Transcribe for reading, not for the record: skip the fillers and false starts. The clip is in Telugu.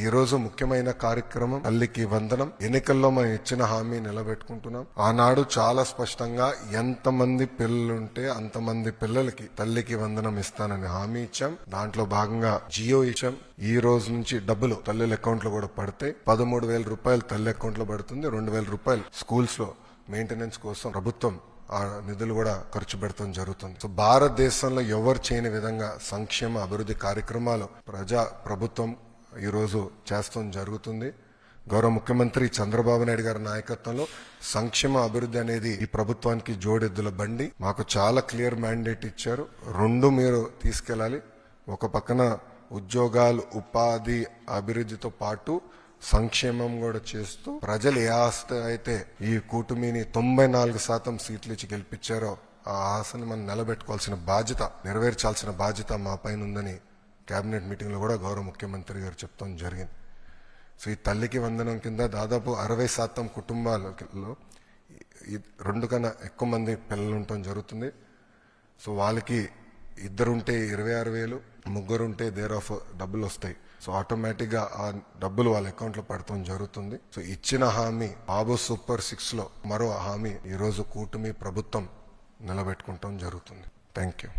ఈ రోజు ముఖ్యమైన కార్యక్రమం తల్లికి వందనం. ఎన్నికల్లో మనం ఇచ్చిన హామీ నిలబెట్టుకుంటున్నాం. ఆనాడు చాలా స్పష్టంగా ఎంతమంది పిల్లలుంటే అంతమంది పిల్లలకి తల్లికి వందనం ఇస్తానని హామీ ఇచ్చాం. దాంట్లో భాగంగా జియో ఇచ్చాం. ఈ రోజు నుంచి డబ్బులు తల్లుల అకౌంట్ లో కూడా పడితే 13,000 రూపాయలు తల్లి అకౌంట్ లో పడుతుంది. 2,000 రూపాయలు స్కూల్స్ లో మెయింటెనెన్స్ కోసం ప్రభుత్వం ఆ నిధులు కూడా ఖర్చు పెడతాం జరుగుతుంది. సో భారతదేశంలో ఎవరు చేయని విధంగా సంక్షేమ అభివృద్ధి కార్యక్రమాలు ప్రభుత్వం ఈ రోజు చేస్తాం జరుగుతుంది. గౌరవ ముఖ్యమంత్రి చంద్రబాబు నాయుడు గారి నాయకత్వంలో సంక్షేమ అభివృద్ధి అనేది ఈ ప్రభుత్వానికి జోడెద్దుల బండి. మాకు చాలా క్లియర్ మ్యాండేట్ ఇచ్చారు. రెండు మీరు తీసుకెళ్లాలి. ఒక పక్కన ఉద్యోగాలు, ఉపాధి, అభివృద్ధితో పాటు సంక్షేమం కూడా చేస్తూ ప్రజలు ఏ ఆశ అయితే ఈ కూటమిని 94% సీట్లు ఇచ్చి గెలిపించారో ఆ ఆశని మనం నిలబెట్టుకోవాల్సిన బాధ్యత, నెరవేర్చాల్సిన బాధ్యత మా పైన ఉందని కేబినెట్ మీటింగ్ లో కూడా గౌరవ ముఖ్యమంత్రి గారు చెప్తాం జరిగింది. సో ఈ తల్లికి వందనం కింద దాదాపు 60% కుటుంబాలలో 2 కన్నా ఎక్కువ మంది పిల్లలు ఉండటం జరుగుతుంది. సో వాళ్ళకి 2 ఉంటే 26,000, 3 ఉంటే దేర్ ఆఫ్ డబ్బులు వస్తాయి. సో ఆటోమేటిక్ గా ఆ డబ్బులు వాళ్ళ అకౌంట్ లో పడటం జరుగుతుంది. సో ఇచ్చిన హామీ బాబు సూపర్ 6 లో మరో హామీ ఈ రోజు కూటమి ప్రభుత్వం నిలబెట్టుకుంటాం జరుగుతుంది. Thank you.